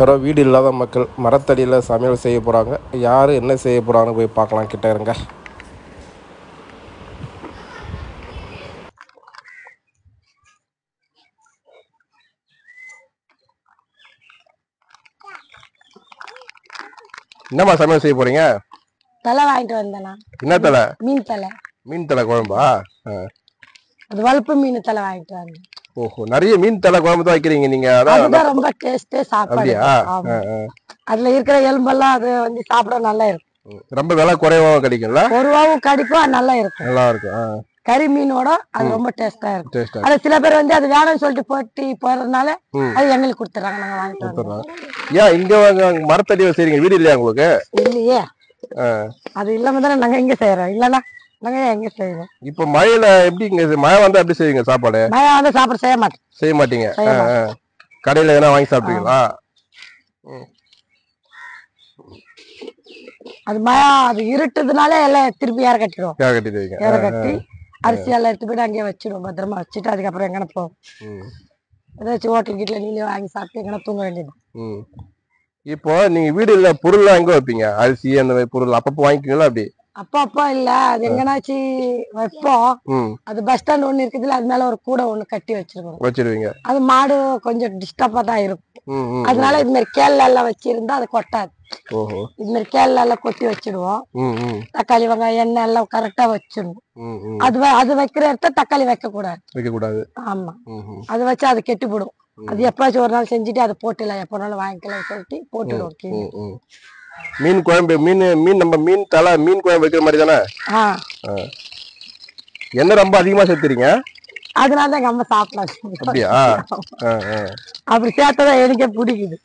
யாரோ வீடு இல்லாத மக்கள் மரத்தடியில் சமையல் செய்ய போகிறாங்க. யார் என்ன செய்ய போகிறாங்கன்னு போய் பார்க்கலாம். கிட்ட இருங்க. என்னம்மா சமையல் செய்ய போறீங்க? தலை வாங்கிட்டு வந்தேனா. என்ன தலை? மீன் தலை. மீன் தலை குழம்பா? அது வலுப்பு மீன் தலை வாங்கிட்டு வந்தேன். ஓஹோ, நிறைய மீன் தலை குழம்பு தான் வைக்கிறீங்க நீங்க. அதுதான் ரொம்ப டேஸ்டே சாப்பாடு. அதுல இருக்கிற எலும்பெல்லாம் அது வந்து சாப்பிட நல்லா இருக்கும். ரொம்ப விலை குறைவாகவும் கிடைக்கும்ல? ஒருவாவும் கடிக்கும், நல்லா இருக்கும். நல்லா இருக்கும். கறி மீனோட அது ரொம்ப டேஸ்டா இருக்கும். அது சில பேர் வந்து அது வேணும்னு சொல்லிட்டு போட்டி போறதுனால அது எங்களுக்கு கொடுத்துறாங்க, நாங்க வாங்கிட்டு வந்தோம். ஏன் இங்க மரத்தடியில செய்றீங்க? வீடு இல்லையா உங்களுக்கு? இல்லையே, அது இல்லாம தானே நாங்க இங்க செய்யறோம். இல்லன்னா நாங்க எங்க செய்யணும்? இப்ப மழையில எப்படி இங்க மழை வந்தா எப்படி செய்வீங்க சாப்பாடு? மழை வந்து சாப்பாடு செய்ய மாட்டேன். செய்ய மாட்டீங்க? கடையில எதனா வாங்கி சாப்பிடுவீங்களா? அது மழை அது இருட்டுதுனால எல்லாம் திருப்பி ஏற கட்டிடுவோம். ஏற கட்டி அரிசி எல்லாம் எடுத்து போயிட்டு அங்கேயே வச்சிடுவோம். பத்திரமா வச்சுட்டு அதுக்கப்புறம் எங்கன்னா போவோம். ஏதாச்சும் ஹோட்டல் கீட்டில் நீங்களே வாங்கி சாப்பிட்டு எங்கன்னா தூங்க வேண்டியது. இப்போ நீங்க வீடு இல்ல பொருள் எங்க வைப்பீங்க? அரிசி அந்த மாதிரி பொருள் அப்பப்போ வாங்கிக்குவீங்களா? அப்படி அப்பா இல்ல, அது எங்கனாச்சு வைப்போம். அது பஸ் ஸ்டாண்ட் ஒண்ணு இருக்குதுல, அது மேல ஒரு கூடை ஒண்ணு கட்டி வச்சிருவீங்க. அது மாடு கொஞ்சம் டிஸ்டர்பா தான் இருக்கும். அதனால இது மாதிரி கேள்ல எல்லாம் வச்சிருந்தா அது கொட்டாது. இது மாதிரி கேள்ல எல்லாம் கொட்டி வச்சிடுவோம். தக்காளி வெங்காயம் எண்ணெய் எல்லாம் கரெக்டா வச்சிடணும். அது வைக்கிற இடத்த தக்காளி வைக்க கூடாது. ஆமா, அது வச்சு அது கெட்டு போடும். அது எப்பயாச்சும் ஒரு நாள் செஞ்சுட்டு அதை போட்டுலாம் எப்போனாலும் வாங்கிக்கலாம் சொல்லிட்டு போட்டுடுவோம். மீன் குழம்பு நம்ம மீன் தலை மீன் குழம்பு வைக்கிற மாதிரி தானே? என்ன ரொம்ப அதிகமா சேர்த்துறீங்க? அதனால தான் எங்க அம்மா சாப்பிடலாம். அப்படியா? அப்படி சேர்த்ததான் எனக்கே பிடிக்குது.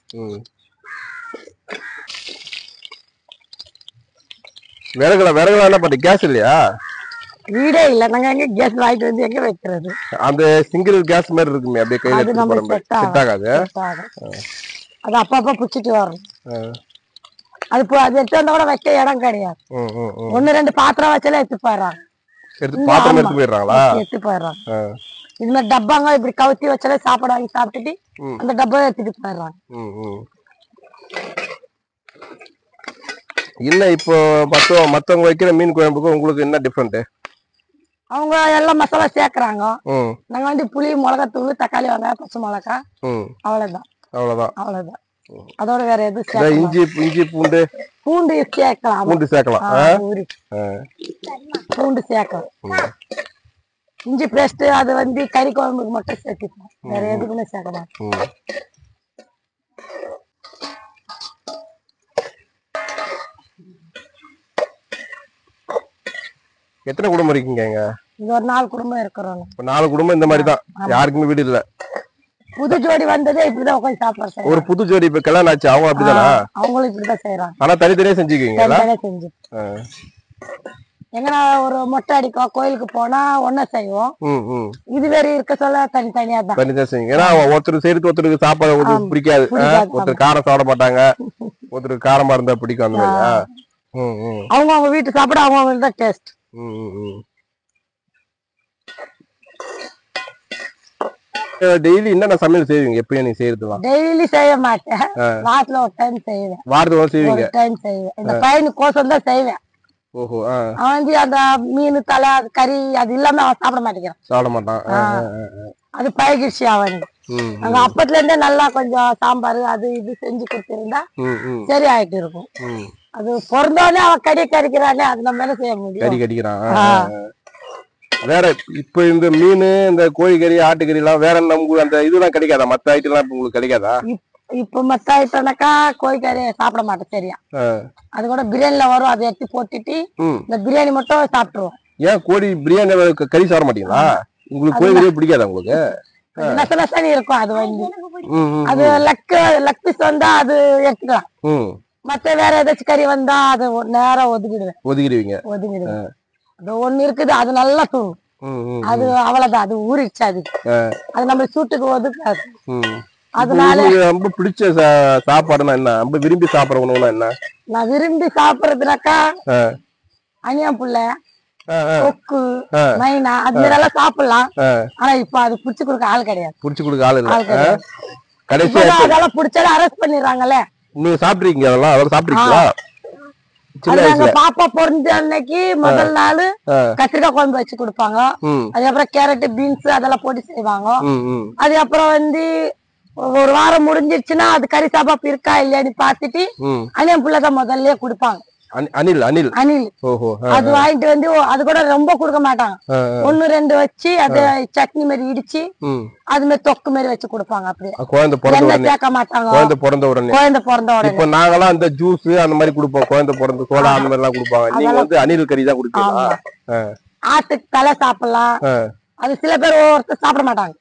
விறகுல என்ன பண்ணி கேஸ் இல்லையா? வீடே இல்ல, நாங்க எங்க கேஸ் வாங்கிட்டு வந்து எங்க வைக்கிறது? அந்த சிங்கிள் கேஸ் மாதிரி இருக்குமே, அப்படியே கையில செட் ஆகாது. அது அப்பப்ப புடிச்சிட்டு வரணும். அது எடுத்து வந்தா கூட வைக்க இடம் கிடையாது. ஒண்ணு ரெண்டு பாத்திரம் வச்சாலே எடுத்து போயிடுறாங்க. எடுத்து போயிடுறாங்க. இது மாதிரி டப்பாங்க இப்படி கவுத்தி வச்சாலே சாப்பாடு வாங்கி சாப்பிட்டுட்டு அந்த டப்பா எடுத்துட்டு போயிடுறாங்க. இல்ல இப்போ மத்தவங்க வைக்கிற மீன் குழம்புக்கும் உங்களுக்கு என்ன டிஃபரெண்ட்? அவங்க எல்லாம் மசாலா சேர்க்கறாங்க. நாங்க வந்து புளி, மிளகாத்தூள், தக்காளி, வெங்காயம், பச்சை மிளகா, அவ்வளவுதான். அதோட வேற எதுவும் இஞ்சி பூண்டு சேர்க்கலாம். பூண்டு சேர்க்கலாம். இஞ்சி பேஸ்ட் அது வந்து கறி குழம்புக்கு மட்டும் சேர்த்துக்கலாம், வேற எதுக்குமே சேர்க்க மாட்டோம். எத்தனை குடும்பம் இருக்கீங்க? இங்க ஒரு 4 குடும்பம் இருக்கிறோம். 4 குடும்பம் இந்த மாதிரி தான், யாருக்குமே வீடு இல்ல. புது ஜோடி வந்ததே இப்படிதான் உட்காந்து சாப்பிடுறோம். ஒரு புது ஜோடி இப்ப கல்யாணம் ஆச்சு, அவங்க அப்படிதானா? அவங்களும் இப்படிதான் செய்யறாங்க. ஆனா தனித்தனியா செஞ்சுக்குவீங்க? செஞ்சு எங்கன்னா ஒரு மொட்டை அடிக்கும், கோயிலுக்கு போனா ஒன்னா செய்வோம். இது வேற இருக்க சொல்ல தனித்தனியா தான் செய்யுங்க. ஏன்னா ஒருத்தர் செய்யறது ஒருத்தருக்கு சாப்பாடு பிடிக்காது. ஒருத்தர் காரம் சாப்பிட மாட்டாங்க, ஒருத்தருக்கு காரமா இருந்தா பிடிக்கும். அந்த மாதிரி அவங்க வீட்டு சாப்பிட அவங்க தான் டேஸ்ட். டெய்லி என்னென்ன சமையல் செய்வீங்க? எப்பயும் நீங்க செய்யறதுலாம்? டெய்லி செய்ய மாட்டேன், வாரத்துல ஒரு டைம் செய்வேன். வாரத்துல செய்வீங்க? டைம் செய்வேன். இந்த பையனுக்கு கோசம் தான் செய்வேன். அவன் வந்து அந்த மீன் தலை கறி அது இல்லாம அவன் சாப்பிட மாட்டேங்கிறான். அது பழகிடுச்சு அவனுக்கு. அங்க அப்பத்துல இருந்தே நல்லா கொஞ்சம் சாம்பார் அது இது செஞ்சு கொடுத்திருந்தா சரி ஆயிட்டு இருக்கும். அது பிறந்தோடனே அவன் கடிக்கிறானே, அது நம்ம என்ன செய்ய முடியும்? கடிக்கிறான். வேற இப்ப இந்த மீன், இந்த கோழிக்கறி, ஆட்டுக்கறி எல்லாம் வேற நமக்கு அந்த இதெல்லாம் கிடைக்காதா? மத்த ஐட்டம் எல்லாம் உங்களுக்கு கிடைக்காதா? இப்ப மத்த ஐட்டம்னாக்கா கோழிக்கறி சாப்பிட மாட்டேன் சரியா. அது கூட பிரியாணில வரும், அதை எடுத்து போட்டுட்டு இந்த பிரியாணி மட்டும் சாப்பிட்டுருவோம். ஏன் கோழி பிரியாணி கறி சாப்பிட மாட்டீங்களா? உங்களுக்கு கோழிக்கறியே பிடிக்காதா? உங்களுக்கு நசனி இருக்கும். அது வந்து அது லக் பீஸ் வந்தா அது எடுத்துக்கலாம். மத்த வேற ஏதாச்சும் கறி வந்தா அது நேரம் ஒதுக்கிடுவீங்க. அது ஒண்ணு இருக்குது, அது நல்லா தூங்கும். அது அவ்வளவுதான், அது ஊறிடுச்சு. அது நம்ம சூட்டுக்கு ஒதுக்காது. அதனால ரொம்ப பிடிச்ச சாப்பாடுனா என்ன? ரொம்ப விரும்பி சாப்பிடுற உணவுனா என்ன? நான் விரும்பி சாப்பிடுறதுனாக்கா அனியம் புள்ள, கொக்கு, மைனா அது மாதிரி எல்லாம் சாப்பிடலாம். ஆனா இப்ப அது புடிச்சு கொடுக்க ஆள் கிடையாது. புடிச்சு கொடுக்க ஆள் இல்ல. கடைசியா அதெல்லாம் பிடிச்சாலும் அரெஸ்ட் பண்ணிடுறாங்கல்ல. நீங்க சாப்பிட்டுருக்கீங்க அதெல்லாம் சாப்பிட்டுருக்கீங்களா? பாப்பா பொறிஞ்ச அன்னைக்கு முதல் நாள் கத்திரிக்காய் குழம்பு வச்சு கொடுப்பாங்க. அதுக்கப்புறம் கேரட் பீன்ஸ் அதெல்லாம் போட்டு செய்வாங்க. அதுக்கப்புறம் வந்து ஒரு வாரம் முடிஞ்சிருச்சுன்னா அது கறி சாப்பாப்பு இருக்கா இல்லையான்னு பாத்துட்டு அணியன் புள்ளதான் முதல்ல கொடுப்பாங்க. அனில் அனில் அனில் அது வாங்கிட்டு வந்து அது கூட ரொம்ப கொடுக்க மாட்டாங்க. 1 2 வச்சு அது சட்னி மாதிரி இடிச்சு அது மாதிரி தொக்கு மாதிரி வச்சு கொடுப்பாங்க. அப்படியே குழந்தை பிறந்த சேர்க்க மாட்டாங்க. குழந்தை பிறந்த உடனே இப்ப நாங்கெல்லாம் இந்த ஜூஸ் அந்த மாதிரி கொடுப்போம். குழந்தை பிறந்த சோடா அந்த மாதிரி எல்லாம் கொடுப்பாங்க. நீங்க வந்து அனில் கறி தான் கொடுப்பீங்களா? ஆட்டுக்கு தலை சாப்பிடலாம். அது சில பேர் ஒவ்வொருத்தர் சாப்பிட மாட்டாங்க.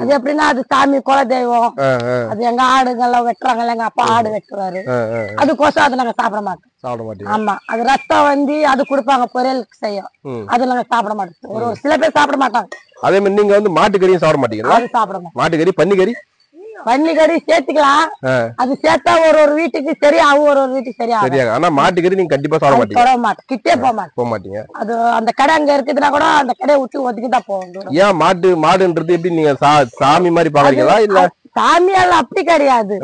அது எப்படின்னா அது சாமி குல தெய்வம். அது எங்க ஆடுங்கெல்லாம் வெட்டுறாங்கல்ல, எங்க அப்பா ஆடு வெட்டுவாரு. அதுக்கோசம் அது நாங்க சாப்பிட மாட்டோம். ஆமா அது ரத்தம் வந்து அது கொடுப்பாங்க பொரியலுக்கு செய்யும். அது நாங்க சாப்பிட மாட்டோம். ஒரு சில பேர் சாப்பிட மாட்டாங்க. அதே மாதிரி நீங்க வந்து மாட்டுக்கறியும் சாப்பிட மாட்டீங்களா? அது சாப்பிட மாட்டோம். மாட்டுக்கறி பன்னிக்கறி சேர்த்துக்கலாம். அது சேர்த்தா ஒரு வீட்டுக்கு சரியா ஒரு வீட்டுக்கு சரியா. ஆனா மாட்டுக்கறி நீங்க கண்டிப்பா சாப்பிட மாட்டீங்க. கிட்டே போக மாட்டீங்க. அது அந்த கடை அங்க இருக்குதுன்னா கூட அந்த கடையை விட்டு ஒதுக்கிதான் போகும். ஏன் மாடுன்றது எப்படி நீங்க சாமி மாதிரி பாக்குறீங்களா? இல்ல சாமியெல்லாம் அப்படி கிடையாது.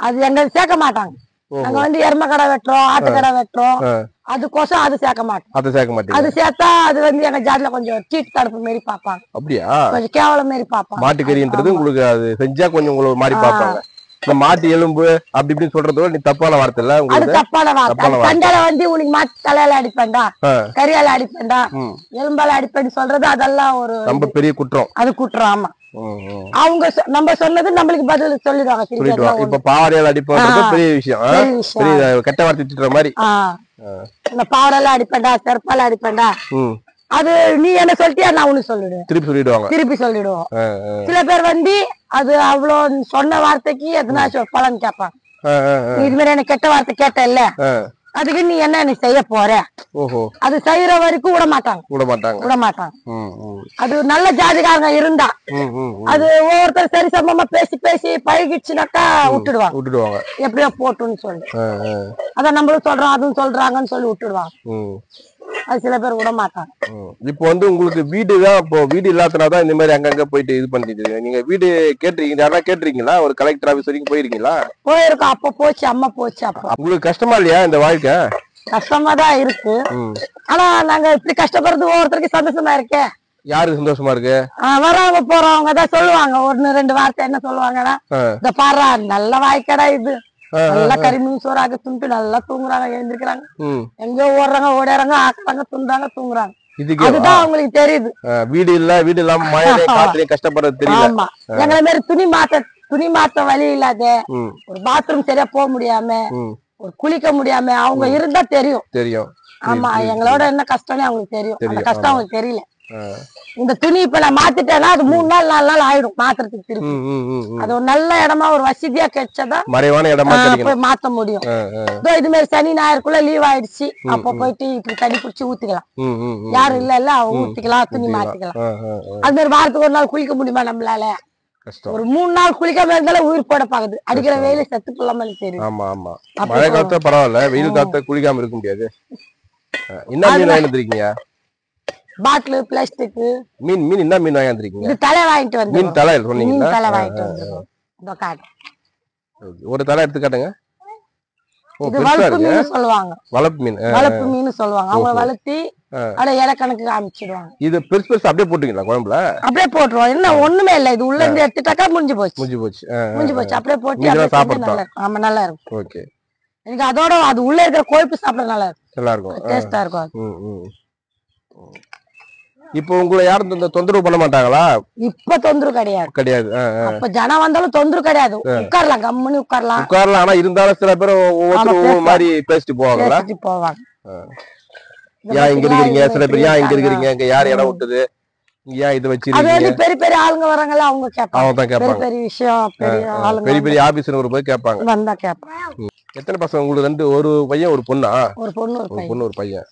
அது எங்க சேர்க்க மாட்டாங்க. நாங்க வந்து எருமை கடை வெட்டுறோம், ஆட்டு கடை வெட்டுறோம். அதுக்கோசம் அது சேர்க்க மாட்டோம். அது சேர்த்தா அது வந்து எங்க ஜாதியில கொஞ்சம் சீட்டு தடுப்பு மாரி பாப்பாங்க. அப்படியா? கொஞ்சம் கேவலம் மாரி பாப்பாங்க. மாட்டுக்கறின்றது உங்களுக்கு அது செஞ்சா கொஞ்சம் உங்களுக்கு மாதிரி பாப்பாங்க. இந்த மாட்டு எலும்பு அப்படி இப்படின்னு சொல்றதோட நீ தப்பான வார்த்தை இல்ல. அது தப்பான வார்த்தை. சண்டையில வந்து உனக்கு மாட்டு தலையால அடிப்பேன்டா, கறியால அடிப்பேன்டா, எலும்பால அடிப்பேன்னு சொல்றது அதெல்லாம் ஒரு ரொம்ப பெரிய குற்றம். அது குற்றம். ஆமா அவங்க நம்ம சொன்னது நம்மளுக்கு பதில் சொல்லிடுவாங்க. இப்ப பாவாடையால அடிப்பது பெரிய விஷயம். பெரிய கெட்ட வார்த்தை திட்டுற மாதிரி. இந்த பாவாடையால அடிப்பேன்டா, செருப்பால அடிப்பேன்டா, அது நீ என்ன சொல்லிட்டியா நான் உனக்கு சொல்லிடுவேன். திருப்பி சொல்லிடுவோம். சில பேர் வந்து அது அவ்வளவு சொன்ன வார்த்தைக்கு எதனாச்சும் பலன் கேட்பாங்க. இது மாதிரி என்ன கெட்ட வார்த்தை கேட்ட இல்ல, அதுக்கு நீ என்ன செய்ய போற, அது செய்யற வரைக்கும் விட மாட்டாங்க. அது நல்ல ஜாதிகாரங்க இருந்தா அது ஒவ்வொருத்தர் சரி சமமா பேசி பேசி பழகிடுச்சுனாக்கா விட்டுடுவாங்க. எப்படியோ போட்டுன்னு சொல்லி அதான் நம்மளும் சொல்றோம் அதுவும் சொல்றாங்கன்னு சொல்லி விட்டுடுவாங்க. அது சில பேர் விட மாட்டாங்க. இப்போ வந்து உங்களுக்கு வீடுதான், இப்போ வீடு இல்லாதனாதான் இந்த மாதிரி அங்கங்க போயிட்டு இது பண்ணிட்டு நீங்க வீடு கேட்டிருக்கீங்க, யாரா கேட்டிருக்கீங்களா? ஒரு கலெக்டர் ஆபீஸ் வரைக்கும் போயிருக்கீங்களா? போயிருக்கோம். அப்ப போச்சு, அம்மா போச்சு. அப்ப உங்களுக்கு கஷ்டமா இல்லையா இந்த வாழ்க்கை? கஷ்டமா தான் இருக்கு. ஆனா நாங்க இப்படி கஷ்டப்படுறது ஒவ்வொருத்தருக்கு சந்தோஷமா இருக்கே. யாருக்கு சந்தோஷமா இருக்கு? வரவங்க போறவங்க தான் சொல்லுவாங்க 1 2 வார்த்தை. என்ன சொல்லுவாங்கன்னா, இந்த பாரு நல்ல வாய்க்கடா இது, நல்லா கறிமீன் சோறாக துண்டு நல்லா தூங்குறாங்க, எழுந்திருக்கிறாங்க, எங்கயோ ஓடுறாங்க ஓடுறாங்க, ஆக்குறாங்க, துண்டாங்க, தூங்குறாங்க. அதுதான் அவங்களுக்கு தெரியுது. வீடு இல்லாம மழையில காத்துலயே கஷ்டப்படுறது தெரியல. ஆமா எங்களை மாதிரி துணி மாத்த வழி இல்லாத, ஒரு பாத்ரூம் சரியா போக முடியாம, ஒரு குளிக்க முடியாம அவங்க இருந்தா தெரியும். ஆமா எங்களோட என்ன கஷ்டம்னு அவங்களுக்கு தெரியும். அந்த கஷ்டம் அவங்களுக்கு தெரியல. இந்த துணி இப்ப நான் மாத்திட்டேன்னா அது 3 நாள் 4 நாள் ஆயிடும் மாத்துறதுக்கு. திருப்பி அது ஒரு நல்ல இடமா ஒரு வசதியா கிடைச்சதான் மறைவான இடமா போய் மாத்த முடியும். இது மாதிரி சனி ஞாயிறுக்குள்ள லீவ் ஆயிடுச்சு, அப்ப போயிட்டு இப்படி தண்ணி புடிச்சு ஊத்திக்கலாம். யாரும் இல்ல அவங்க ஊத்திக்கலாம், துணி மாத்திக்கலாம். அது மாதிரி வாரத்துக்கு 1 நாள் குளிக்க முடியுமா நம்மளால? ஒரு 3 நாள் குளிக்காம இருந்தாலும் உயிர் போட பாக்குது. அடிக்கிற வெயில செத்து கொள்ளாம தெரியும். ஆமா ஆமா மழை காலத்துல பரவாயில்ல, வெயில் காலத்துல குளிக்காம இருக்க முடியாது. என்ன மீன் வாங்கிருக்கீங்க? பாட்டில் பிளாஸ்டிக் மீன் என்ன மீன் வாங்கிருக்கீங்க? இது தலை வாங்கிட்டு வந்து. மீன் தலை சொன்னீங்க. மீன் தலை வாங்கிட்டு வந்து இந்த காட்டு. ஒரு தலை எடுத்து காட்டுங்க. இது வளப்பு மீன் சொல்லுவாங்க. வளப்பு மீன் சொல்லுவாங்க. அவங்க வளர்த்தி அப்படியே எடை கணக்கு காமிச்சிடுவாங்க. இது பெருசு அப்படியே போட்டுங்களா குழம்புல? அப்படியே போட்டுருவோம். என்ன ஒண்ணுமே இல்ல, இது உள்ள இருந்து எடுத்துட்டாக்கா முடிஞ்சு போச்சு. அப்படியே போட்டு சாப்பிடலாம். ஆமா நல்லா இருக்கும். ஓகே. எனக்கு அதோட அது உள்ள இருக்கிற கொழுப்பு சாப்பிட நல்லா இருக்கும், டேஸ்டா இருக்கும். இப்போ உங்களை யாரும் தொந்தரவு பண்ண மாட்டாங்களா? இப்ப தொந்தரவு கிடையாது. அப்ப ஜனம் வந்தாலும் தொந்தரவு கிடையாது. உட்காரலாம், கம்முன்னு உட்காரலாம். ஆனா இருந்தாலும் சில பேர் ஒவ்வொரு மாதிரி பேசிட்டு போவாங்க. ஏன் இங்க இருக்கிறீங்க, சில பேர் ஏன் இங்க இருக்கிறீங்க, இங்க யார் இடம் விட்டது, ஏன் இது வச்சிருக்கீங்க, பெரிய பெரிய ஆளுங்க வராங்கல்ல அவங்க கேட்பாங்க. பெரிய விஷயம், பெரிய ஆபீசர் ஒரு போய் கேட்பாங்க. வந்தா கேட்பாங்க. எத்தனை பசங்க உங்களுக்கு? ஒரு பையன் ஒரு பொண்ணா? ஒரு பொண்ணு ஒரு பையன்.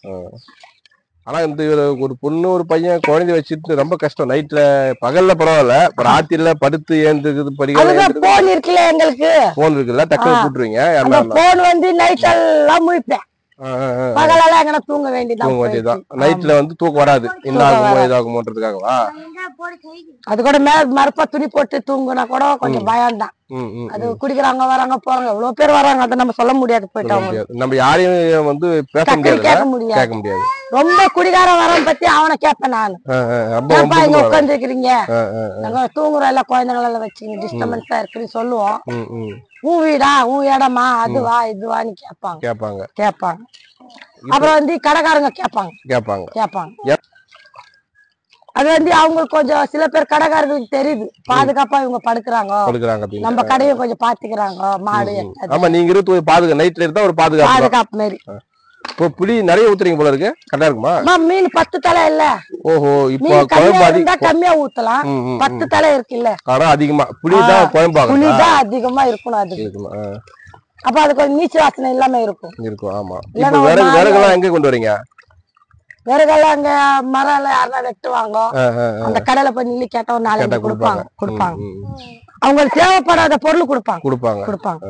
ஆனா இந்த ஒரு பொண்ணு ஒரு பையன் குழந்தை வச்சுட்டு ரொம்ப கஷ்டம். நைட்ல பகல்ல பரவாயில்ல, ராத்திரில படுத்து ஏந்துக்குது, படிக்கிறது. போன் இருக்குல்ல, எங்களுக்கு போன் இருக்குல்ல, டக்குனு கூட்டுருவீங்க. போன் வந்து நைட் எல்லாம் முழிப்பேன். பகலெல்லாம் எங்கன்னா தூங்க வேண்டியதான். நைட்ல வந்து தூக்கம் வராது, என்ன ஆகுமோ ஏதாகுமோன்றதுக்காகவா? அது கூட மேல மரப்பா துணி போட்டு தூங்குனா கூட கொஞ்சம் பயம் தான். அது குடிக்கிறாங்க வராங்க போறாங்க, எவ்வளவு பேர் வராங்க, அதை நம்ம சொல்ல முடியாது. போயிட்டு நம்ம யாரையும் வந்து பேச முடியாது, கேட்க முடியாது. ரொம்ப குடிகாரம் வரான் பத்தி அவனை கேட்பேன் நானு. இங்க உட்கார்ந்து இருக்கிறீங்க, நாங்க தூங்குறோம், எல்லாம் குழந்தைங்க எல்லாம் வச்சுங்க, டிஸ்டர்பன்ஸா இருக்குன்னு சொல்லுவோம். உன் வீடா, உன் இடமா, அதுவா இதுவான்னு கேட்பாங்க. அப்புறம் வந்து கடைக்காரங்க கேட்பாங்க. அது வந்து அவங்களுக்கு கொஞ்சம் சில பேர் கடைக்காரங்களுக்கு தெரியுது பாதுகாப்பா இவங்க படுக்கிறாங்க, நம்ம கடையை கொஞ்சம் பாத்துக்கிறாங்க. மாடு நீங்க நைட்ல இருந்தா ஒரு பாதுகாப்பு மாதிரி. இப்போ புளி நிறைய ஊத்துறீங்க போல இருக்கு, கரெக்டா இருக்குமா? மீன் 10 தலை இல்ல. ஓஹோ, இப்போ குழம்பு கம்மியா ஊத்தலாம். 10 தலை இருக்குல்ல, அதிகமா புளிதான் குழம்பாக அதிகமா இருக்கணும். அது அப்ப அது கொஞ்சம் நீச்சு வாசனை இல்லாம இருக்கும். ஆமா. இப்போ விறகுலாம் எங்க கொண்டு வரீங்க? விறகெல்லாம் அங்க மரம் யாருன்னா வெட்டுவாங்க, அந்த கடையில போய் நில்லி கேட்டா ஒரு 4 கொடுப்பாங்க. அவங்களுக்கு தேவைப்படாத பொருள் கொடுப்பாங்க.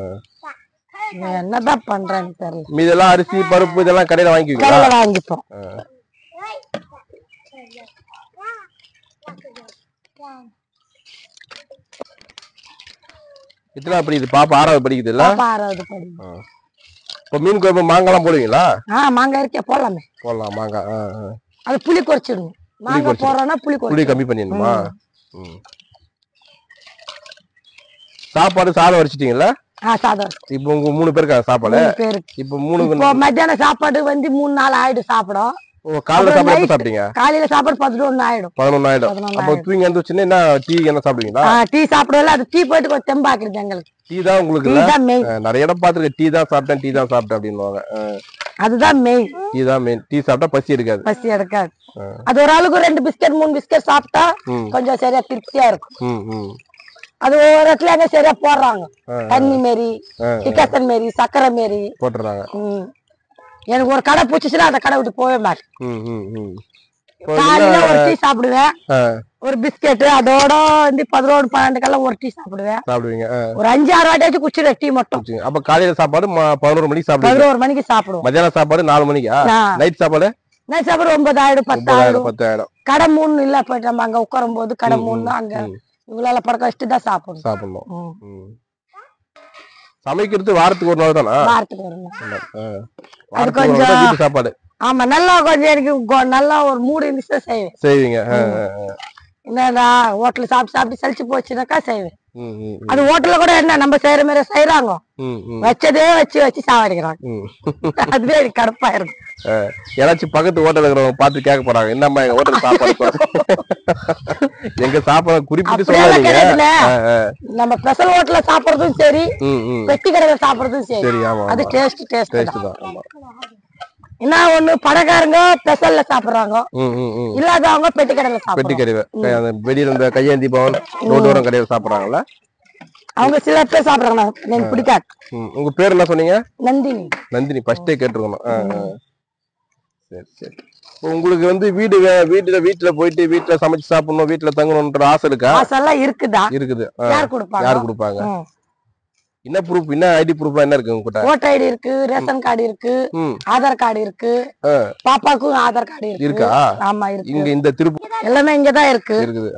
என்னதான் பண்றேன்னு தெரியல. இதெல்லாம் அரிசி பருப்பு இதெல்லாம் கடையில வாங்கிப்போம். இத்தனை படிக்குது பாப்பா? 6வது படிக்குது இல்ல? 6வது படிக்குது. இப்ப மீன் குழம்பு மாங்காய்லாம் போடுவீங்களா? மாங்காய் இருக்கே, போடலாம். மாங்காய் அது புளி குறைச்சிடணும். மாங்காய் போடுறோம்னா புளி கம்மி பண்ணிடணுமா? சாப்பாடு சாதம் வடிச்சிட்டீங்களா? சாதம். இப்போ உங்க 3 பேருக்கு சாப்பாடு? இப்போ 3 மத்தியான சாப்பாடு வந்து 3 நாள் ஆயிடும் சாப்பிடும். காலையில சாப்பாடு எப்ப சாப்பிட்டீங்க? காலையில சாப்பாடு 11 ஆயிடும். அப்ப தூங்கி எழுந்துச்சுன்னா என்ன டீ என்ன சாப்பிடுவீங்களா? டீ சாப்பிடுவல, அது டீ போயிட்டு கொஞ்சம் தெம்பாக்குது எங்களுக்கு. டீ தான் உங்களுக்கு? நிறைய இடம் பாத்துருக்கேன், டீ தான் சாப்பிட்டேன் அப்படின்னுவாங்க. அதுதான் மெயின். டீ தான் மெயின். டீ சாப்பிட்டா பசி எடுக்காது. அது ஒரு ஆளுக்கு 2 பிஸ்கட் 3 பிஸ்கட் சாப்பிட்டா கொஞ்சம் சரியா திருப்தியா இருக்கும். அது ஒவ்வொரு இடத்துல எங்க சரியா போடுறாங்க, தண்ணி மாரி, டிகாசன் மாரி, சக்கரை மாரி போட்டுறாங்க. எனக்கு ஒரு கடை பூச்சிச்சுன்னா அந்த கடை விட்டு போவே மாட்டேன். காலையில ஒரு டீ சாப்பிடுவேன், ஒரு பிஸ்கெட், அதோட வந்து 11 12 கல்ல ஒரு டீ சாப்பிடுவேன். ஒரு 5 6 வாட்டியாச்சும் குடிச்சிடுவேன் டீ மட்டும். அப்ப காலையில சாப்பாடு 11 மணிக்கு சாப்பிடுவோம். 11 மணிக்கு சாப்பிடுவோம். மத்தியான சாப்பாடு 4 மணிக்கா? நைட் சாப்பாடு 9 ஆயிடும் 10 ஆயிடும். கடை 3 இல்ல, போயிட்டு நம்ம அங்க உட்காரும் போது கடை 3 அங்க இவங்களால படக்க வச்சுட்டு தான் சாப்பிடணும். சமைக்கிறது வாரத்துக்கு ஒரு நாள் தானா? வாரத்துக்கு ஒரு நாள். அது கொஞ்சம் சாப்பாடு. ஆமா, நல்லா கொஞ்சம் எனக்கு நல்லா ஒரு மூடு இருந்துச்சு செய்வீங்க. என்னடா ஹோட்டல் சாப்பிட்டு சலிச்சு போச்சுனாக்கா செய்வேன். அது ஹோட்டல்ல கூட என்ன நம்ம செய்யற மாதிரி செய்யறாங்க, வச்சதே வச்சு சாவடிக்கிறாங்க. அதுவே எனக்கு கடுப்பா இருக்கும். யாராச்சும் பக்கத்து ஹோட்டல் இருக்கிறவங்க பார்த்து கேட்க போறாங்க, என்னம்மா எங்க ஹோட்டல் சாப்பாடு, எங்க சாப்பாடு குறிப்பிட்டு சொல்லாதீங்க. நம்ம ஸ்பெஷல் ஹோட்டல்ல சாப்பிடுறதும் சரி, பெட்டி கடையில சாப்பிடுறதும் சரி, அது டேஸ்ட் தான். என்ன ஒண்ணு, பணக்காரங்க ஸ்பெஷல்ல சாப்பிடுறாங்க, இல்லாதவங்க பெட்டி கடையில சாப்பிடுறாங்க. வெளியில இந்த கையேந்தி பவன் ரோட்டோரம் கடையில சாப்பிடுறாங்களா? அவங்க சில பேர் சாப்பிடுறாங்க, எனக்கு பிடிக்காது. உங்க பேர் என்ன சொன்னீங்க? நந்தினி. ஃபர்ஸ்டே கேட்டிருக்கணும். சரி. உங்களுக்கு வந்து வீட்டுல போயிட்டு வீட்டுல சமைச்சு சாப்பிடணும், வீட்டுல தங்கணும்ன்ற ஆசை இருக்கா? ஆசைலாம் இருக்குது. யார் கொடுப்பாங்க? என்ன ப்ரூஃப், என்ன ஐடி ப்ரூஃப்லாம் என்ன இருக்கு உங்ககிட்ட? ஓட்டர் ஐடி இருக்கு, ரேஷன் கார்டு இருக்கு, ஆதார் கார்டு இருக்கு, பாப்பாக்கும் ஆதார் கார்டு இருக்கா? ஆமா இருக்கு. இங்க இந்த திருப்பூர் எல்லாமே இங்கதான் இருக்குது.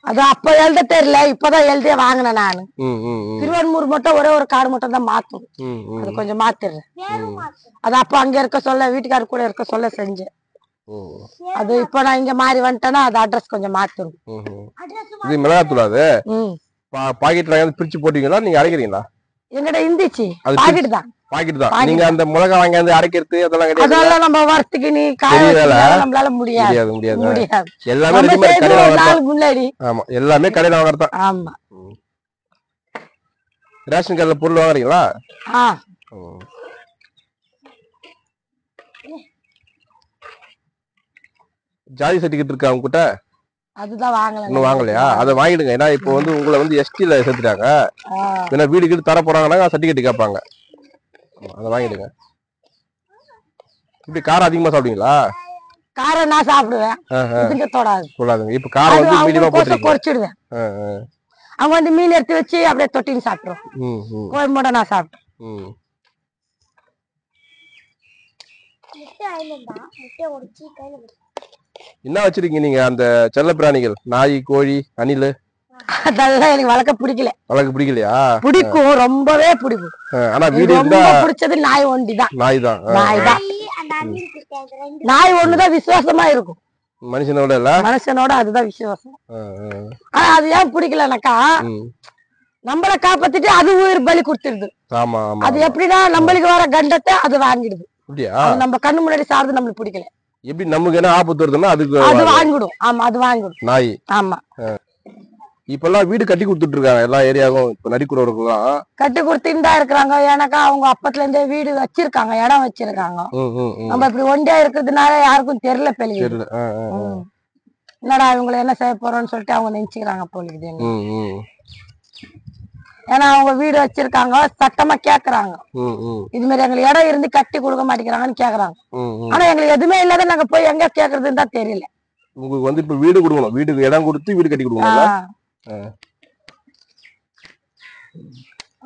அது அப்ப எழுத தெரியல, இப்பதான் எழுதிய வாங்கினேன் நானு. திருவண்ணூர் மட்டும் ஒரே ஒரு கார்டு மட்டும் தான் மாத்தும், அது கொஞ்சம் மாத்திடுறேன். அது அப்ப அங்க இருக்க சொல்ல, வீட்டுக்காரர் கூட இருக்க சொல்ல செஞ்சேன். அது இப்ப நான் இங்க மாறி வந்துட்டேன்னா அது அட்ரஸ் கொஞ்சம் மாத்திரும். இது மிளகாத்தூள் அது பாக்கெட்ல பிரிச்சு போட்டீங்களா, நீங்க அரைக்கிறீங்களா? எங்கிட்ட இருந்துச்சு, பாக்கெட் தான். நீங்க அந்த மிளகா வாங்கி வந்து அரைக்கிறது அதெல்லாம் கிடையாது. அதெல்லாம் நம்ம வரத்துக்கு நீ நம்மளால முடியாது. எல்லாமே முன்னாடி எல்லாமே கடையில வாங்குறதா? ஆமா. ரேஷன் கார்டுல பொருள் வாங்குறீங்களா? ஜாதி சர்டிபிகேட் இருக்கா உங்ககிட்ட? அதுதான் வாங்கல. இன்னும் வாங்கலையா? அதை வாங்கிடுங்க. ஏன்னா இப்போ வந்து உங்களை வந்து எஸ்டில சேர்த்துட்டாங்க, ஏன்னா வீடு கீடு தர போறாங்கன்னா சர்டிபிகேட் கேட்பாங்க. அதை வாங்கிடுங்க. இப்படி காரம் அதிகமா சாப்பிடுவீங்களா? காரம் நான் சாப்பிடுவேன், தொடாதுங்க. இப்ப காரம் வந்து மீடியமா போட்டு குறைச்சிடுவேன். அவங்க வந்து மீன் எடுத்து வச்சு அப்படியே தொட்டின்னு சாப்பிடுவோம், கோயம்போட நான் சாப்பிட்டேன். என்ன வச்சிருக்கீங்க நீங்க அந்த செல்ல பிராணிகள்? நாய், கோழி, அணில்? அதெல்லாம் எனக்கு வளர்க்க பிடிக்கல. வளர்க்க பிடிக்கலையா? பிடிக்கும், ரொம்பவே பிடிக்கும். ஆனா வீடு இருந்தா பிடிச்சது நாய் ஒண்டிதான். நாய் தான். நாய் ஒண்ணுதான் விசுவாசமா இருக்கும் மனுஷனோட. இல்ல மனுஷனோட அதுதான் விசுவாசம். அது ஏன் பிடிக்கலனாக்கா, நம்மள காப்பாத்திட்டு அது உயிர் பலி கொடுத்துருது. அது எப்படின்னா நம்மளுக்கு வர கண்டத்தை அது வாங்கிடுது. நம்ம கண்ணு முன்னாடி சாப்பிடுறது நம்மளுக்கு பிடிக்கல. எப்படி நமக்கு என்ன ஆபத்து வருதுன்னா அது வாங்கிடும். ஆமா, அது வாங்கிடும் நாய். ஆமா. இப்ப எல்லாம் வீடு கட்டி கொடுத்துட்டு இருக்காங்க எல்லா ஏரியாவும். இப்ப நரிக்குறவர்களும் கட்டி கொடுத்துட்டு தான் இருக்கிறாங்க. ஏன்னாக்கா அவங்க அப்பத்துல இருந்தே வீடு வச்சிருக்காங்க, இடம் வச்சிருக்காங்க. நம்ம இப்படி ஒண்டியா இருக்கிறதுனால யாருக்கும் தெரியல. பெரிய என்னடா இவங்களை என்ன செய்ய போறோம்னு சொல்லிட்டு அவங்க நினைச்சுக்கிறாங்க போலிக்குது. ஏன்னா அவங்க வீடு வச்சிருக்காங்க, சட்டமா கேக்குறாங்க. இது மாதிரி எங்களுக்கு இடம் இருந்து கட்டி கொடுக்க மாட்டேங்கிறாங்கன்னு கேக்குறாங்க. ஆனா எங்களுக்கு எதுவுமே இல்லாத நாங்க போய் எங்க கேக்குறதுன்னு தான் தெரியல. உங்களுக்கு வந்து இப்ப வீடு கொடுக்கணும், வீட்டுக்கு இடம் கொடுத்து வீடு கட்டி கொடுக்கணும்.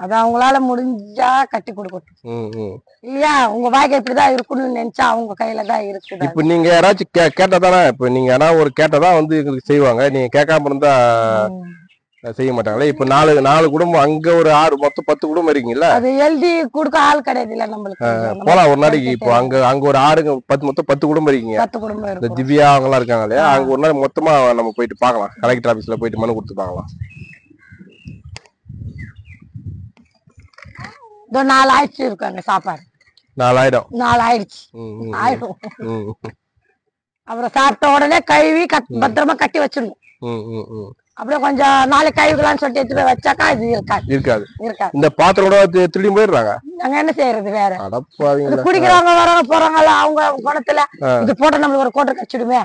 அது அவங்களால முடிஞ்சா கட்டி கொடுக்கட்டும். இல்லையா உங்க வாழ்க்கை இப்படிதான் இருக்கணும்னு நினைச்சா அவங்க கையில தான் இருக்கு. இப்ப நீங்க யாராச்சும் கேட்டதானே? இப்ப நீங்க யாராவது ஒரு கேட்டதான் வந்து எங்களுக்கு செய்வாங்க. நீங்க கேட்காம இருந்தா செய்ய மாட்டாங்களே. இப்ப நாலு குடும்பம், அங்க ஒரு 6 மொத்தம் 10 குடும்பம் இருக்கீங்கல்ல. அது எழுதி கொடுக்க ஆள் கிடையாது இல்ல நம்மளுக்கு. போலாம் ஒரு நாளைக்கு. இப்போ அங்க ஒரு 6 மொத்தம் 10 குடும்பம் இருக்கீங்க. 10 குடும்பம் இந்த திவ்யா அவங்க எல்லாம் இருக்காங்க இல்லையா, அங்க ஒரு நாள் மொத்தமா நம்ம போயிட்டு பாக்கலாம். கலெக்டர் ஆபீஸ்ல போயிட்டு மனு கொடுத்து பாக்கலாம். 4 ஆயிடுச்சு இருக்காங்க சாப்பாடு. 4 ஆயிடுச்சு. ஆயிடும். அப்புறம் சாப்பிட்ட உடனே கழுவி பத்திரமா கட்டி வச்சிடணும். அப்படியே கொஞ்சம் நாளைக்கு கழுவிக்கலாம்னு சொல்லிட்டு எடுத்து போய் வச்சாக்கா இது இருக்காது. இந்த பாத்திரோட திருடி போயிடுறாங்க. நாங்க என்ன செய்யறது வேற? குடிக்கிறவங்க வரவங்க போறாங்கல்ல, அவங்க குணத்துல இது போட்ட நம்மளுக்கு ஒரு கோட்டை கச்சிடுமே,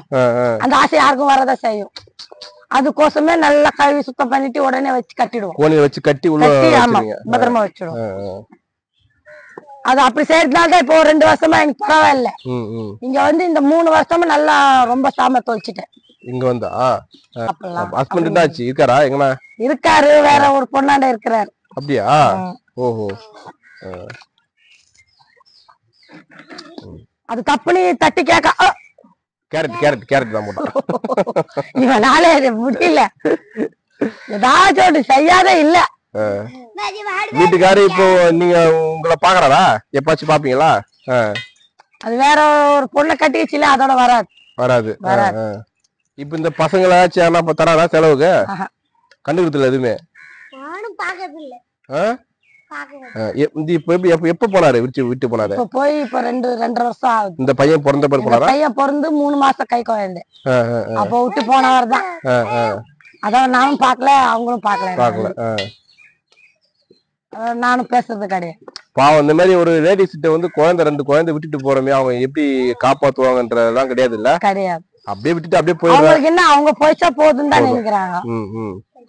அந்த ஆசை யாருக்கும் வரதான் செய்யும். அதுக்கோசமே நல்லா கழுவி சுத்தம் பண்ணிட்டு உடனே வச்சு கட்டிடுவோம். வச்சு கட்டி உள்ள பத்திரமா வச்சிடுவோம். அது அப்படி செய்யறதுனால தான் இப்போ 2 வருஷமா எனக்கு பரவாயில்ல. இங்க வந்து இந்த 3 வருஷமா நல்லா ரொம்ப சாம தொலைச்சிட்டேன். இங்க வந்தா ஹஸ்பண்ட் என்னாச்சு? இருக்காரா? எங்கனா இருக்காரு, வேற ஒரு பொண்ணாண்ட இருக்கிறாரு. அப்படியா? ஓஹோ. அது தப்புனி தட்டி கேட்க கேரட் தான் போட்டான். இவனால முடியல, ஏதாச்சும் செய்யாத இல்ல. வீட்டுக்காரு இப்போ நீங்க உங்களை பாக்குறாரா? எப்பாச்சும் பாப்பீங்களா? அது வேற ஒரு பொண்ணை கட்டிச்சுல, அதோட வராது. இப்ப இந்த பசங்களாச்சும் தராரா செலவுக்கு? கண்டுக்கிறதுல எதுவுமே எப்ப போனாரு? விட்டு போனாரு போய் இப்ப 2.5 வருஷம் ஆகுது. இந்த பையன் பிறந்த பிறகு போனாரா? பையன் பிறந்து 3 மாசம் கை குழந்தை. அப்ப விட்டு போனவர் தான். அதான் நானும் பாக்கல, அவங்களும் பாக்கல. நானும் பேசுறது கிடையாது. பாவம், இந்த மாதிரி ஒரு லேடிஸ் கிட்ட வந்து 2 குழந்தை விட்டுட்டு போறோமே, அவங்க எப்படி காப்பாத்துவாங்கன்றதெல்லாம் கிடையாது இல்ல? கிடையாது. அப்படியே விட்டுட்டு அப்படியே போயிடுறாங்க. அவங்களுக்கு என்ன, அவங்க போயிச்சா போதுன்னு தான் நினைக்கிறாங்க.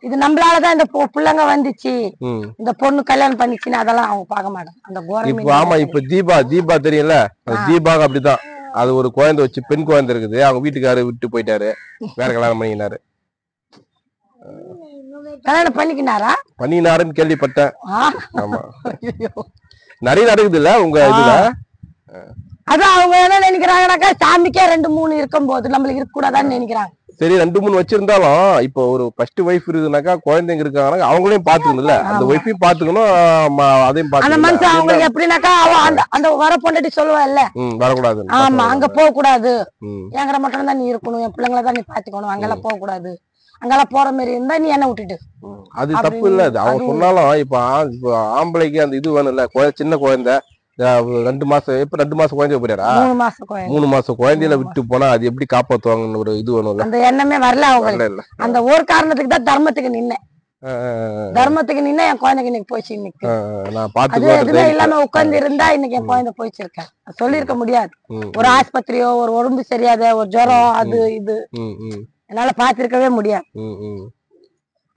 இது நம்மளாலதான் இந்த பிள்ளைங்க வந்துச்சு, இந்த பொண்ணு கல்யாணம் பண்ணிச்சுன்னு அதெல்லாம் அவங்க பார்க்க மாட்டாங்க. அந்த இப்போ ஆமா, இப்ப தீபா தெரியல, தீபா அப்படிதான். அது ஒரு குழந்தை வச்சு, பெண் குழந்தை இருக்குது. அவங்க வீட்டுக்காரு விட்டு போயிட்டாரு, வேற கல்யாணம் பண்ணிக்கினாரு. கல்யாணம் பண்ணிக்கினாருன்னு கேள்விப்பட்டேன். ஆமா, நிறைய நடக்குது இல்ல உங்க இதுல. அதான் அவங்க என்ன நினைக்கிறாங்கன்னாக்கா, சாமிக்கே 2-3 இருக்கும் போது நம்மளுக்கு இருக்க கூடாதான்னு நினைக்கிறாங்க. சரி, 2-3 வச்சிருந்தாலும் இப்போ ஒரு ஃபர்ஸ்ட் ஒய்ஃப் இருக்குனாக்கா, குழந்தைங்க இருக்காங்க, அவங்களையும் பாத்துக்கணும் இல்ல? அந்த ஒய்ஃபையும் பாத்துக்கணும், அதையும் பாத்துக்கணும். அந்த மனுஷன் அவங்களுக்கு எப்படின்னாக்கா, அந்த வர பொண்டாட்டி சொல்லுவா இல்ல, வரக்கூடாது. ஆமா, அங்க போக கூடாது, எங்கட மட்டும் தான் நீ இருக்கணும், என் பிள்ளைங்களை தான் நீ பாத்துக்கணும், அங்கெல்லாம் போக கூடாது, அங்கெல்லாம் போற மாதிரி இருந்தா நீ என்ன விட்டுட்டு. அது தப்பு இல்ல. அவங்க சொன்னாலும் இப்ப ஆம்பளைக்கு அந்த இது வேணும் இல்ல? சின்ன குழந்தை 2 மாசம், இப்ப 2 மாசம் குழந்தைய போயிடாரா? 3 மாசம் குழந்தையில விட்டு போனா அது எப்படி காப்பாத்துவாங்கன்னு ஒரு இது வேணும்ல? அந்த எண்ணமே வரல அவங்களுக்கு. அந்த ஒரு காரணத்துக்கு தான் தர்மத்துக்கு நின்ன என் குழந்தைக்கு இன்னைக்கு போயிச்சு. இன்னைக்கு அது எதுவுமே இல்லாம உட்கார்ந்து இருந்தா இன்னைக்கு என் குழந்தை போயிச்சிருக்கேன். சொல்லிருக்க முடியாது. ஒரு ஆஸ்பத்திரியோ, ஒரு உடம்பு சரியாத, ஒரு ஜுரம், அது இது என்னால பாத்திருக்கவே முடியாது.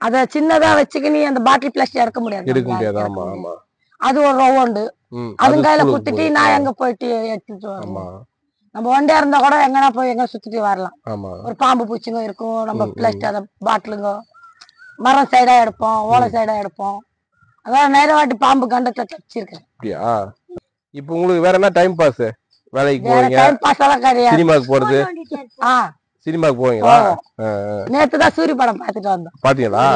அத சின்னதா வச்சுக்கினி அந்த பாட்டில் பிளாஸ்டிக் இறக்க முடியாது. அது ஒரு ரவுண்டு, அது கையில குத்திட்டு நான் எங்க போயிட்டு எடுத்துட்டு வரணும். நம்ம ஒண்டியா இருந்தா கூட எங்கன்னா போய் எங்க சுத்திட்டு வரலாம். ஒரு பாம்பு பூச்சிங்க இருக்கும், நம்ம பிளாஸ்டிக் அத பாட்டிலுங்க, மரம் சைடா எடுப்போம், ஓலை சைடா எடுப்போம். அதான் நேர வாட்டி பாம்பு கண்டத்துல தப்பிச்சிருக்கேன். இப்ப உங்களுக்கு வேற என்ன டைம் பாஸ்? வேலைக்கு போவீங்க, சினிமாக்கு போறது. சினிமாக்கு போவீங்களா? நேத்துதான் சூரிய படம் பாத்துட்டு வந்தோம். பாத்தீங்களா?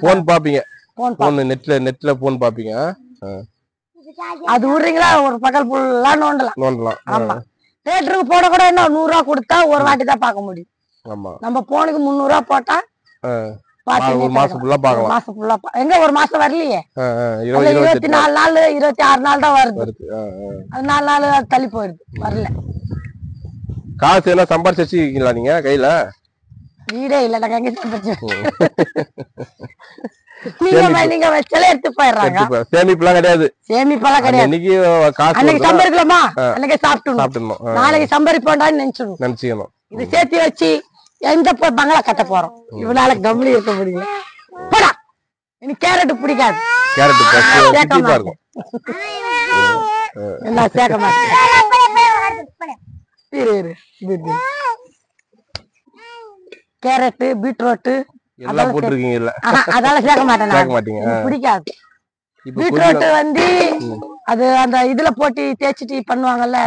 போன் பாப்பீங்க, போன் நெட்ல போன் பாப்பீங்க. அது விடுறீங்களா? ஒரு பகல் ஃபுல்லா நோண்டலாம். ஆமா, தியேட்டருக்கு போட கூட என்ன 100 ரூபா கொடுத்தா ஒரு வாட்டி தான் பார்க்க முடியும். ஆமா, நம்ம போனுக்கு 300 ரூபா போட்டா ஒரு மாசம் ஃபுல்லா பார்க்கலாம். மாசம் ஃபுல்லா எங்க ஒரு மாசம் வரலையே, 24 நாள் 26 நாள் தான் வருது. அது 4 நாள் தள்ளி போயிடுது, வரல. காசு எல்லாம் சம்பாரிச்சு வச்சுக்கீங்களா நீங்க கையில? வீடே இல்ல, நாங்க எங்க சம்பாரிச்சு? நீங்க வச்சாலே எடுத்து போயிடுறாங்க. சேமிப்புலாம் கிடையாது. சேமிப்பெல்லாம் கிடையாது. இன்னைக்கு காசு அன்னைக்கு சம்பாதிக்கலாமா, அன்னைக்கு சாப்பிட்டுணும், நாளைக்கு சம்பாதிப்போண்டான்னு நினைச்சுக்கணும். இது சேர்த்து வச்சு எந்த பங்களா கட்ட போறோம்? இவனால கம்பெனி இருக்க முடியல. போடா, எனக்கு கேரட் பிடிக்காது. கேரட் சேர்க்க மாட்டேன். கேரட், பீட்ரூட் எல்லாம் போட்டுருக்கீங்கல்ல, அதெல்லாம் சேர்க்க மாட்டேன். பிடிக்காது. பீட்ரூட் வந்து அது அந்த இதுல போட்டு தேய்ச்சிட்டு பண்ணுவாங்கல்ல,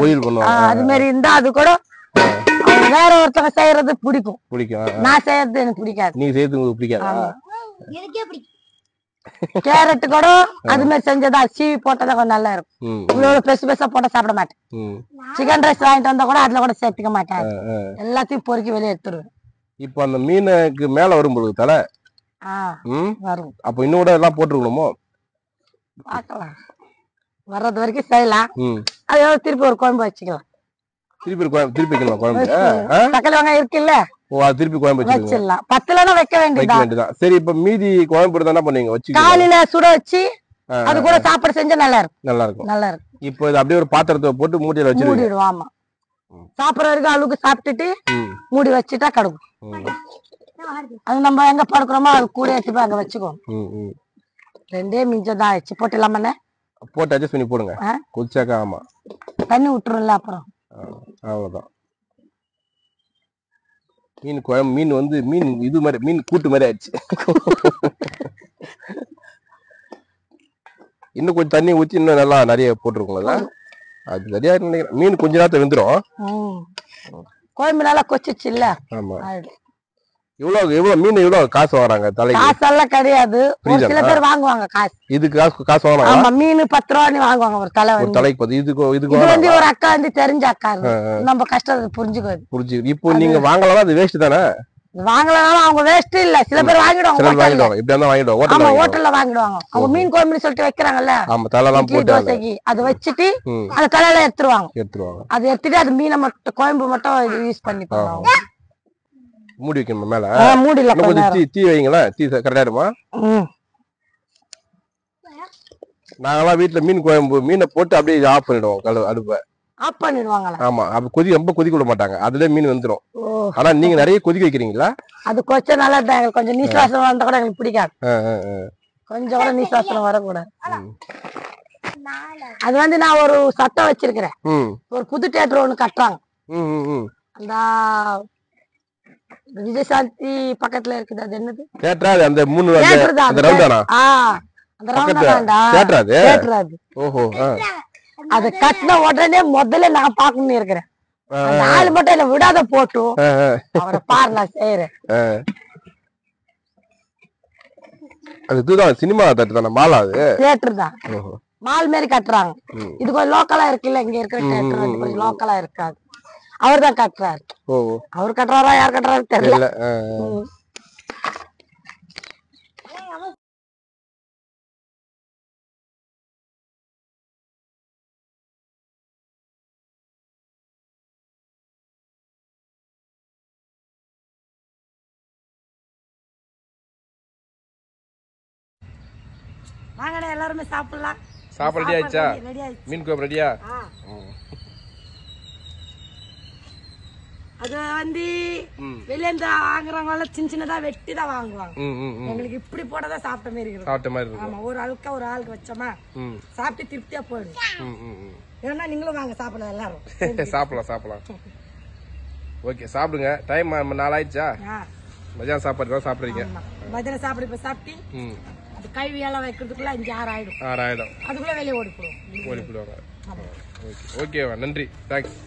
அது மாதிரி இருந்தா அது கூட வேற ஒருத்தவங்க செய்யறது பிடிக்கும். நான் செய்யறது எனக்கு பிடிக்காது. நீ செய்யறது பிடிக்காது. கேரட் கூட அது மாதிரி செஞ்சதா சீவி போட்டதா கொஞ்சம் நல்லா இருக்கும். இவ்வளவு பெருசு பெருசா போட்டா சாப்பிட மாட்டேன். சிக்கன் ரைஸ் வாங்கிட்டு வந்தா கூட அதுல கூட சேர்த்துக்க மாட்டேன். எல்லாத்தையும் பொறுக்கி வெளியே எடுத்துருவேன். இப்ப அந்த மீனுக்கு மேல வரும்போது தலை வரும். அப்ப இன்னும் கூட எல்லாம் போட்டுருக்கணுமோ? பாக்கலாம், வர்றது வரைக்கும் செய்யலாம். அதோட திருப்பி ஒரு குழம்பு வச்சுக்கலாம். திருப்பி வைக்கணும் குழம்பு. தக்காளி வெங்காயம் இருக்குல்ல, திருப்பி குழம்பு வச்சிடலாம். 10 வைக்க வேண்டியதுதான். சரி, இப்ப மீதி குழம்பு இருந்தா என்ன பண்ணுவீங்க? வச்சு காலையில சுட வச்சு அது கூட சாப்பாடு செஞ்சா நல்லா இருக்கும். நல்லா இருக்கும். இப்போ இது அப்படியே ஒரு பாத்திரத்தை போட்டு மூடியில வச்சு மூடிடுவோம். ஆமா, சாப்பிடுற வரைக்கும் அளவுக்கு சாப்பிட்டுட்டு மூடி வச்சுட்டா கிடக்கும். அது நம்ம எங்க படுக்கிறோமோ அது கூட எடுத்து போய் அங்க வச்சுக்கோ. 2 மிஞ்சம் தான் ஆயிடுச்சு. போட்டுலாமண்ணே? போட்டு அட்ஜஸ்ட் பண்ணி போடுங்க. குளிச்சாக்கா ஆமா தண்ணி விட்டுரும்ல, அப்புறம் அவ்வளவுதான். மீன் குழம்பு, மீன் வந்து மீன் இது மாதிரி மீன் கூட்டு மாதிரி ஆயிடுச்சு. இன்னும் கொஞ்சம் தண்ணி ஊத்தி இன்னும் நல்லா நிறைய போட்டுருக்கோம்ல, அது சரியா நினைக்கிறேன். மீன் கொஞ்ச நேரத்தை வெந்துடும். குழம்பு நல்லா கொச்சிச்சு இல்ல. ஆமா, எவ்வளவு மீன் எவ்வளவு காசு வாங்குறாங்க? தலைக்கு காசெல்லாம் கிடையாது, ஒரு சில பேர் வாங்குவாங்க காசு. இதுக்கு காசு வாங்குவாங்க. ஆமா, மீன் 10 ரூபாய் வாங்குவாங்க ஒரு தலை. ஒரு தலைக்கு 10. இதுக்கு வந்து ஒரு அக்கா வந்து தெரிஞ்ச அக்கா, நம்ம கஷ்டத்தை புரிஞ்சுக்கோது. இப்போ நீங்க வாங்கலாம், அது வேஸ்ட் தானே? வாங்கலாம், அவங்க வேஸ்ட் இல்ல. சில பேர் வாங்கிடுவாங்க. இப்படி இருந்தா வாங்கிடுவாங்க. ஆமா, ஹோட்டல்ல வாங்கிடுவாங்க. அவங்க மீன் குழம்புன்னு சொல்லிட்டு வைக்கிறாங்கல்ல, ஆமா, தலைலாம் போட்டு தோசைக்கு அதை வச்சுட்டு அந்த தலையில எடுத்துருவாங்க. அது எடுத்துட்டு அது மீனை மட்டும் குழம்பு மட்டும் யூஸ் பண்ணி போவாங்க. மூடி வைக்கணுமா மேல? மூடில கொஞ்சம் தீ வைங்களா, தீ கரெக்டா இருக்குமா? நாங்கெல்லாம் வீட்டுல மீன் குழம்பு மீனை போட்டு அப்படியே ஆஃப் பண்ணிடுவோம், அடுப்பை ஆஃப் பண்ணிடுவாங்களா? ஆமா, அப்ப ரொம்ப கொதிக்க விட மாட்டாங்க, அதுல மீன் வந்துடும். ஆனா நீங்க நிறைய கொதிக்க வைக்கிறீங்களா? அது கொஞ்சம் நல்லா தான், கொஞ்சம் நீஸ் வாசனை வந்தா கூட எனக்கு பிடிக்காது. கொஞ்சம் கூட நீஸ் வாசனை வரக்கூடாது. அது வந்து நான் ஒரு சட்டம் வச்சிருக்கிறேன். ஒரு புது தியேட்டர் ஒண்ணு கட்டுறாங்க. அந்த விஜயசாந்தி பக்கத்துல இருக்குது. அது என்னது தியேட்டரா? அந்த 3 அந்த ரவுண்டானா? அந்த ரவுண்டானா தியேட்டர் அது. ஓஹோ, அது கட்டின உடனே முதல்ல நான் பாக்கணும்னு இருக்கிறேன். அந்த ஆளு மட்டும் என்ன விடாத போட்டு அவரை பாரு, நான் செய்யறேன். அதுதான் சினிமா தியேட்டர் தான? மாலா? அது தியேட்டர் தான், மால் மாதிரி கட்டுறாங்க. இது கொஞ்சம் லோக்கலா இருக்குல்ல, இங்க இருக்கிற தியேட்டர் வந்து கொஞ்சம் லோக்கலா இருக்காது. அவர் தான் கட்டுறாரு. அவர் கட்டுறாரா யார் கட்டுறாரு தெரியல. வாங்கடா, எல்லாருமே சாப்பிடலாம். சாப்பாடு ரெடி ஆயிடுச்சா? மீன் குழம்பு ரெடியா? அது வந்து வெளிய இருந்து வாங்குறவங்க சின்னதா வெட்டி தான் வாங்குவாங்க. எங்களுக்கு இப்படி போட்டதான் சாப்பிட்ட மாதிரி இருக்கு. ஆமா, ஒரு ஆளுக்கு ஒரு ஆளுக்கு வச்சோமா சாப்பிட்டு திருப்தியா போயிடும். ஏன்னா நீங்களும் வாங்க சாப்பிடலாம், எல்லாரும் சாப்பிடலாம். ஓகே, சாப்பிடுங்க. டைம் 4 ஆயிடுச்சா? மதியானம் சாப்பாடு தான் சாப்பிடுறீங்க. மதியானம் சாப்பாடு இப்ப சாப்பிட்டு அது கழுவி எல்லாம் வைக்கிறதுக்குள்ள 5-6 ஆயிடும். அதுக்குள்ள வெளியே ஓடி போடுவாங்க. ஓகேவா, நன்றி, தேங்க்ஸ்.